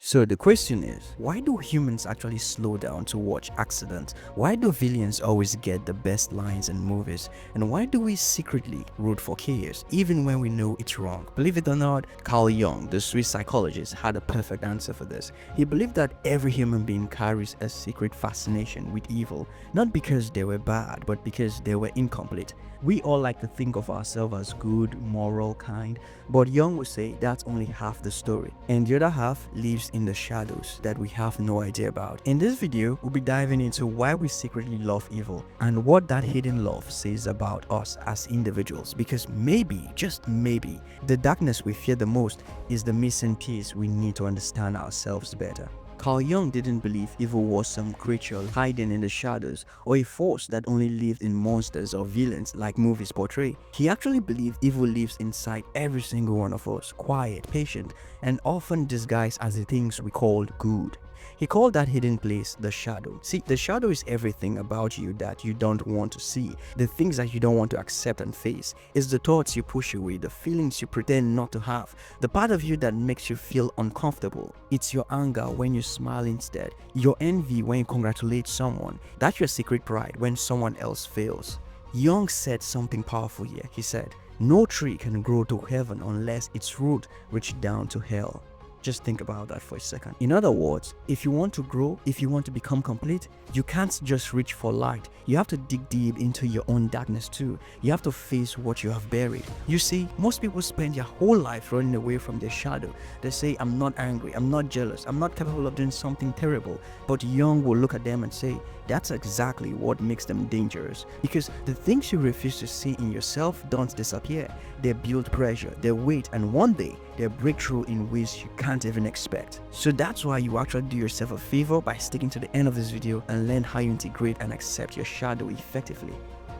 So the question is, why do humans actually slow down to watch accidents? Why do villains always get the best lines in movies? And why do we secretly root for chaos even when we know it's wrong? Believe it or not, Carl Jung, the Swiss psychologist, had a perfect answer for this. He believed that every human being carries a secret fascination with evil, not because they were bad, but because they were incomplete. We all like to think of ourselves as good, moral, kind, but Jung would say that's only half the story, and the other half lives in the shadows that we have no idea about. In this video, we'll be diving into why we secretly love evil and what that hidden love says about us as individuals, because maybe, just maybe, the darkness we fear the most is the missing piece we need to understand ourselves better. Carl Jung didn't believe evil was some creature hiding in the shadows or a force that only lived in monsters or villains like movies portray. He actually believed evil lives inside every single one of us, quiet, patient, and often disguised as the things we called good. He called that hidden place the shadow. See, the shadow is everything about you that you don't want to see, the things that you don't want to accept and face. It's the thoughts you push away, the feelings you pretend not to have, the part of you that makes you feel uncomfortable. It's your anger when you smile instead, your envy when you congratulate someone. That's your secret pride when someone else fails. Jung said something powerful here. He said, "No tree can grow to heaven unless its root reach down to hell." Just think about that for a second. In other words, if you want to grow, if you want to become complete, you can't just reach for light. You have to dig deep into your own darkness too. You have to face what you have buried. You see, most people spend their whole life running away from their shadow. They say, "I'm not angry, I'm not jealous, I'm not capable of doing something terrible." But Jung will look at them and say, that's exactly what makes them dangerous. Because the things you refuse to see in yourself don't disappear. They build pressure, they wait, and one day they break through in ways you can't even expect. So that's why you actually do yourself a favor by sticking to the end of this video and learn how you integrate and accept your shadow effectively.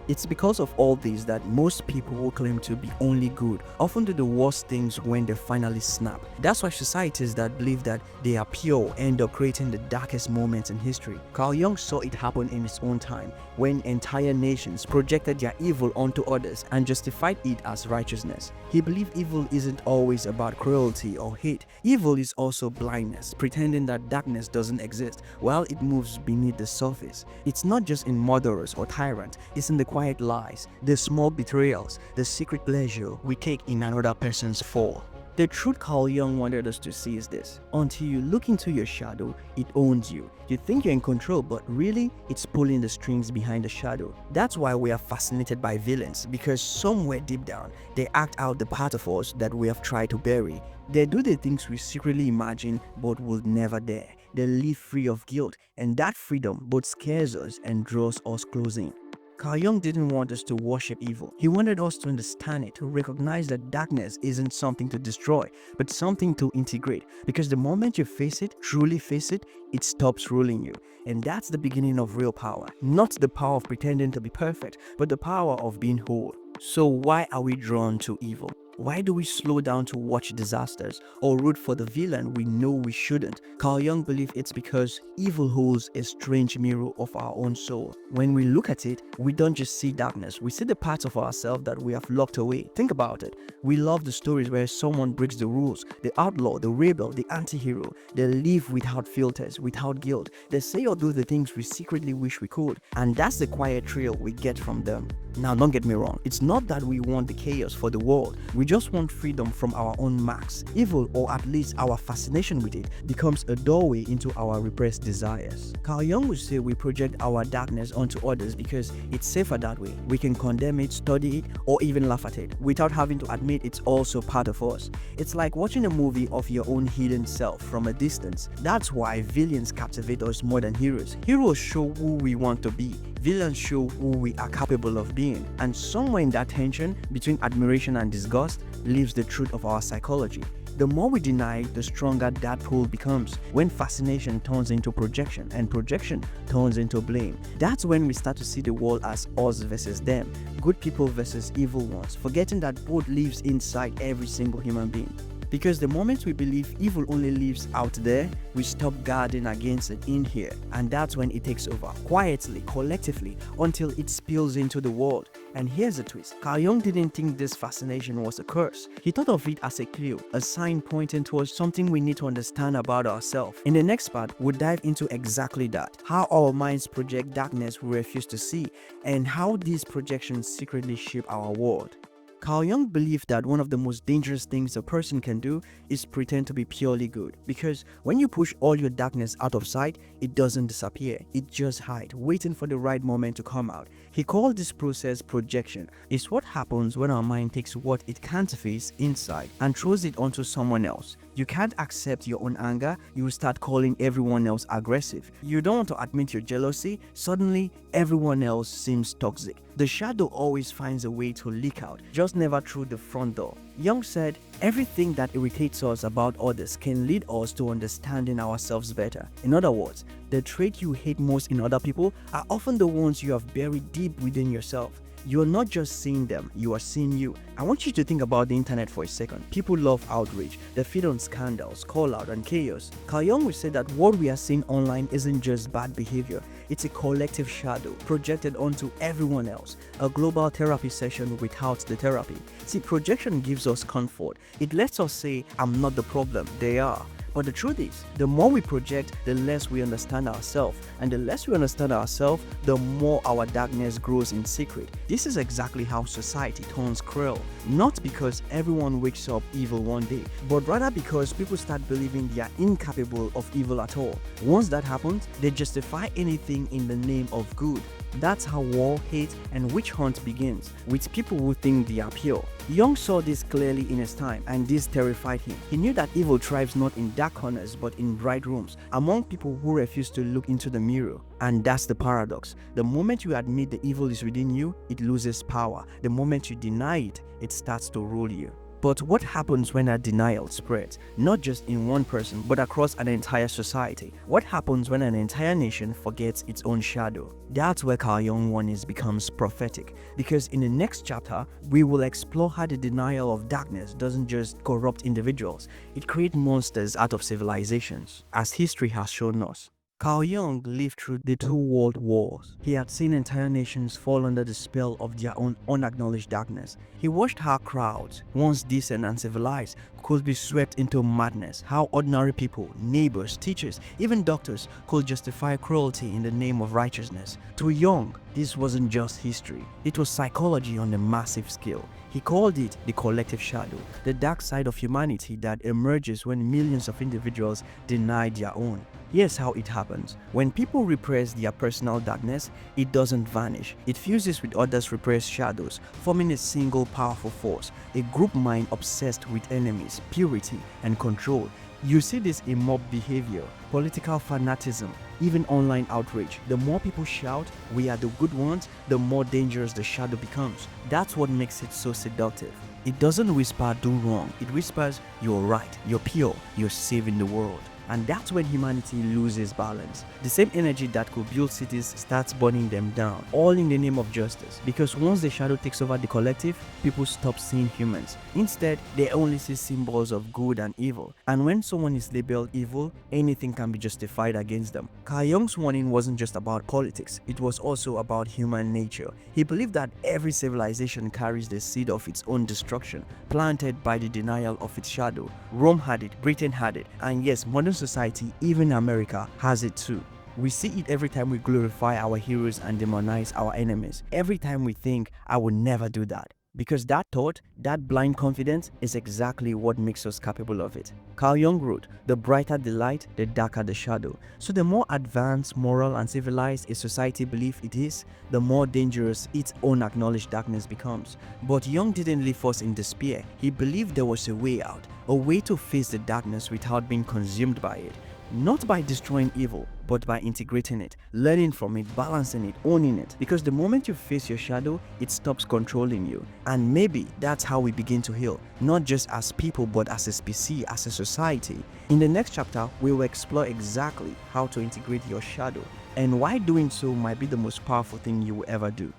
It's because of all this that most people who claim to be only good often do the worst things when they finally snap. That's why societies that believe that they are pure end up creating the darkest moments in history. Carl Jung saw it happen in his own time, when entire nations projected their evil onto others and justified it as righteousness. He believed evil isn't always about cruelty or hate. Evil is also blindness, pretending that darkness doesn't exist while it moves beneath the surface. It's not just in murderers or tyrants, it's in the quiet lies, the small betrayals, the secret pleasure we take in another person's fall. The truth Carl Jung wanted us to see is this: until you look into your shadow, it owns you. You think you're in control, but really, it's pulling the strings behind the shadow. That's why we are fascinated by villains, because somewhere deep down, they act out the part of us that we have tried to bury. They do the things we secretly imagine but would never dare. They live free of guilt, and that freedom both scares us and draws us close in. Carl Jung didn't want us to worship evil. He wanted us to understand it, to recognize that darkness isn't something to destroy, but something to integrate. Because the moment you face it, truly face it, it stops ruling you. And that's the beginning of real power. Not the power of pretending to be perfect, but the power of being whole. So why are we drawn to evil? Why do we slow down to watch disasters or root for the villain we know we shouldn't? Carl Jung believed it's because evil holds a strange mirror of our own soul. When we look at it, we don't just see darkness, we see the parts of ourselves that we have locked away. Think about it. We love the stories where someone breaks the rules, the outlaw, the rebel, the anti-hero. They live without filters, without guilt. They say or do the things we secretly wish we could, and that's the quiet thrill we get from them. Now, don't get me wrong, it's not that we want the chaos for the world. We just want freedom from our own marks. Evil, or at least our fascination with it, becomes a doorway into our repressed desires. Carl Jung would say we project our darkness onto others because it's safer that way. We can condemn it, study it, or even laugh at it without having to admit it's also part of us. It's like watching a movie of your own hidden self from a distance. That's why villains captivate us more than heroes. Heroes show who we want to be. Villains show who we are capable of being. And somewhere in that tension between admiration and disgust lives the truth of our psychology. The more we deny it, the stronger that pull becomes. When fascination turns into projection and projection turns into blame, that's when we start to see the world as us versus them, good people versus evil ones, forgetting that both lives inside every single human being. Because the moment we believe evil only lives out there, we stop guarding against it in here, and that's when it takes over, quietly, collectively, until it spills into the world. And here's the twist. Carl Jung didn't think this fascination was a curse. He thought of it as a clue, a sign pointing towards something we need to understand about ourselves. In the next part, we'll dive into exactly that. How our minds project darkness we refuse to see, and how these projections secretly shape our world. Carl Jung believed that one of the most dangerous things a person can do is pretend to be purely good, because when you push all your darkness out of sight, it doesn't disappear, it just hides, waiting for the right moment to come out. He called this process projection. It's what happens when our mind takes what it can't face inside and throws it onto someone else. You can't accept your own anger, you will start calling everyone else aggressive. You don't want to admit your jealousy, suddenly everyone else seems toxic. The shadow always finds a way to leak out, just never through the front door. Jung said, everything that irritates us about others can lead us to understanding ourselves better. In other words, the traits you hate most in other people are often the ones you have buried deep within yourself. You're not just seeing them, you are seeing you. I want you to think about the internet for a second. People love outrage, they feed on scandals, call out, and chaos. Carl Jung will say that what we are seeing online isn't just bad behavior, it's a collective shadow projected onto everyone else, a global therapy session without the therapy. See, projection gives us comfort. It lets us say, I'm not the problem, they are. But the truth is, the more we project, the less we understand ourselves. And the less we understand ourselves, the more our darkness grows in secret. This is exactly how society turns cruel. Not because everyone wakes up evil one day, but rather because people start believing they are incapable of evil at all. Once that happens, they justify anything in the name of good. That's how war, hate, and witch hunt begins, with people who think they are pure. Jung saw this clearly in his time, and this terrified him. He knew that evil thrives not in dark corners but in bright rooms, among people who refuse to look into the mirror. And that's the paradox. The moment you admit the evil is within you, it loses power. The moment you deny it, it starts to rule you. But what happens when that denial spreads, not just in one person, but across an entire society? What happens when an entire nation forgets its own shadow? That's where Carl Jung warnings becomes prophetic, because in the next chapter, we will explore how the denial of darkness doesn't just corrupt individuals, it creates monsters out of civilizations, as history has shown us. Carl Jung lived through the two world wars. He had seen entire nations fall under the spell of their own unacknowledged darkness. He watched how crowds, once decent and civilized, could be swept into madness, how ordinary people, neighbors, teachers, even doctors could justify cruelty in the name of righteousness. To Jung, this wasn't just history, it was psychology on a massive scale. He called it the collective shadow, the dark side of humanity that emerges when millions of individuals deny their own. Here's how it happens. When people repress their personal darkness, it doesn't vanish. It fuses with others' repressed shadows, forming a single powerful force, a group mind obsessed with enemies, purity, and control. You see this in mob behavior, political fanaticism, even online outrage. The more people shout, "We are the good ones," the more dangerous the shadow becomes. That's what makes it so seductive. It doesn't whisper, "Do wrong." It whispers, "You're right, you're pure, you're saving the world." And that's when humanity loses balance. The same energy that could build cities starts burning them down, all in the name of justice. Because once the shadow takes over the collective, people stop seeing humans. Instead, they only see symbols of good and evil. And when someone is labeled evil, anything can be justified against them. Carl Jung's warning wasn't just about politics, it was also about human nature. He believed that every civilization carries the seed of its own destruction, planted by the denial of its shadow. Rome had it, Britain had it, and yes, modern society, even America, has it too. We see it every time we glorify our heroes and demonize our enemies. Every time we think, "I will never do that." Because that thought, that blind confidence, is exactly what makes us capable of it. Carl Jung wrote, "The brighter the light, the darker the shadow." So the more advanced, moral, and civilized a society believes it is, the more dangerous its own acknowledged darkness becomes. But Jung didn't leave us in despair. He believed there was a way out, a way to face the darkness without being consumed by it. Not by destroying evil, but by integrating it, learning from it, balancing it, owning it. Because the moment you face your shadow, it stops controlling you. And maybe that's how we begin to heal, not just as people, but as a species, as a society. In the next chapter, we will explore exactly how to integrate your shadow, and why doing so might be the most powerful thing you will ever do.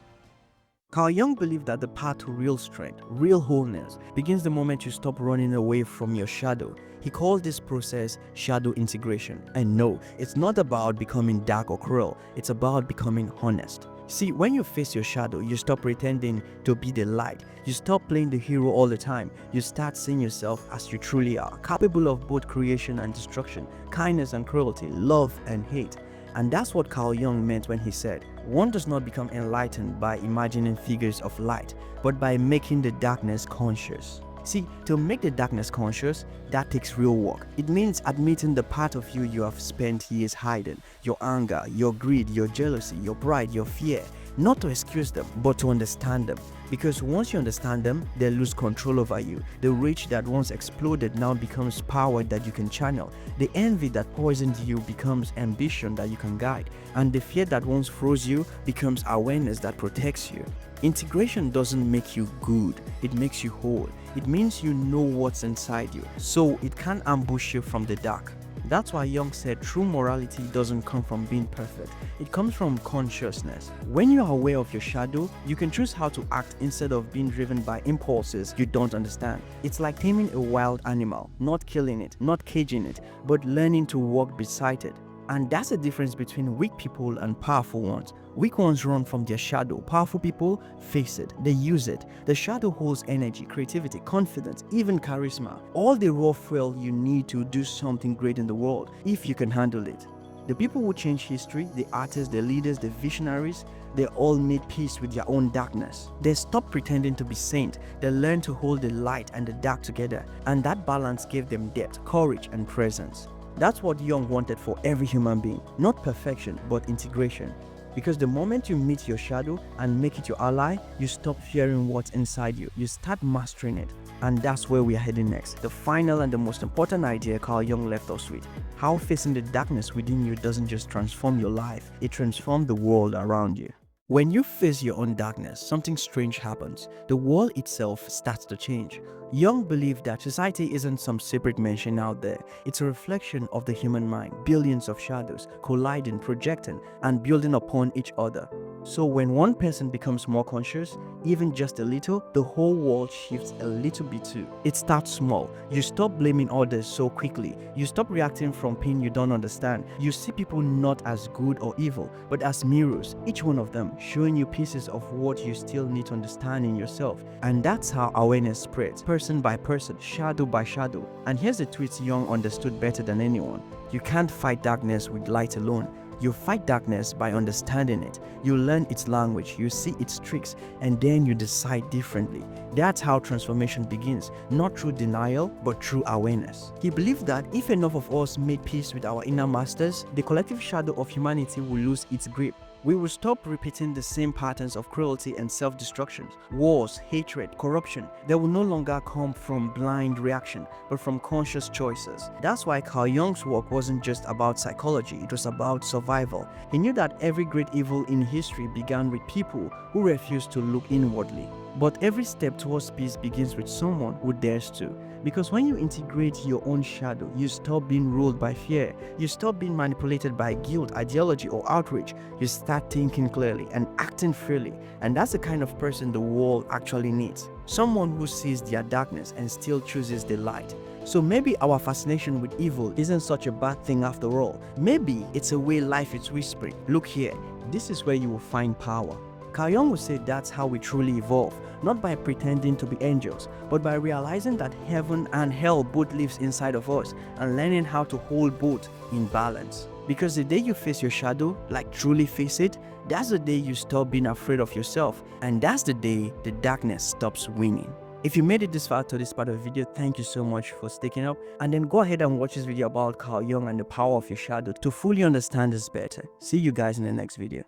Carl Jung believed that the path to real strength, real wholeness, begins the moment you stop running away from your shadow. He called this process shadow integration. And no, it's not about becoming dark or cruel, it's about becoming honest. See, when you face your shadow, you stop pretending to be the light. You stop playing the hero all the time. You start seeing yourself as you truly are, capable of both creation and destruction, kindness and cruelty, love and hate. And that's what Carl Jung meant when he said, one does not become enlightened by imagining figures of light, but by making the darkness conscious. See, to make the darkness conscious, that takes real work. It means admitting the part of you have spent years hiding, your anger, your greed, your jealousy, your pride, your fear. Not to excuse them, but to understand them. Because once you understand them, they lose control over you. The rage that once exploded now becomes power that you can channel. The envy that poisoned you becomes ambition that you can guide. And the fear that once froze you becomes awareness that protects you. Integration doesn't make you good, it makes you whole. It means you know what's inside you, so it can't ambush you from the dark. That's why Jung said true morality doesn't come from being perfect, it comes from consciousness. When you are aware of your shadow, you can choose how to act instead of being driven by impulses you don't understand. It's like taming a wild animal, not killing it, not caging it, but learning to walk beside it. And that's the difference between weak people and powerful ones. Weak ones run from their shadow. Powerful people face it. They use it. The shadow holds energy, creativity, confidence, even charisma. All the raw fuel you need to do something great in the world, if you can handle it. The people who change history, the artists, the leaders, the visionaries, they all made peace with their own darkness. They stopped pretending to be saints. They learned to hold the light and the dark together. And that balance gave them depth, courage, and presence. That's what Jung wanted for every human being. Not perfection, but integration. Because the moment you meet your shadow and make it your ally, you stop fearing what's inside you. You start mastering it. And that's where we are heading next. The final and the most important idea Carl Jung left us with. How facing the darkness within you doesn't just transform your life, it transforms the world around you. When you face your own darkness, something strange happens. The world itself starts to change. Jung believed that society isn't some separate mansion out there. It's a reflection of the human mind, billions of shadows colliding, projecting, and building upon each other. So when one person becomes more conscious, even just a little, the whole world shifts a little bit too. It starts small. You stop blaming others so quickly. You stop reacting from pain you don't understand. You see people not as good or evil, but as mirrors, each one of them showing you pieces of what you still need to understand in yourself. And that's how awareness spreads, person by person, shadow by shadow. And here's the tweet Jung understood better than anyone. You can't fight darkness with light alone. You fight darkness by understanding it. You learn its language, you see its tricks, and then you decide differently. That's how transformation begins, not through denial, but through awareness. He believed that if enough of us made peace with our inner masters, the collective shadow of humanity will lose its grip. We will stop repeating the same patterns of cruelty and self-destruction, wars, hatred, corruption. They will no longer come from blind reaction, but from conscious choices. That's why Carl Jung's work wasn't just about psychology, it was about survival. He knew that every great evil in history began with people who refused to look inwardly. But every step towards peace begins with someone who dares to. Because when you integrate your own shadow, you stop being ruled by fear. You stop being manipulated by guilt, ideology, or outrage. You start thinking clearly and acting freely. And that's the kind of person the world actually needs. Someone who sees their darkness and still chooses the light. So maybe our fascination with evil isn't such a bad thing after all. Maybe it's a way life is whispering, look here, this is where you will find power. Carl Jung would say that's how we truly evolve, not by pretending to be angels, but by realizing that heaven and hell both lives inside of us and learning how to hold both in balance. Because the day you face your shadow, like truly face it, that's the day you stop being afraid of yourself, and that's the day the darkness stops winning. If you made it this far to this part of the video, thank you so much for sticking up, and then go ahead and watch this video about Carl Jung and the power of your shadow to fully understand this better. See you guys in the next video.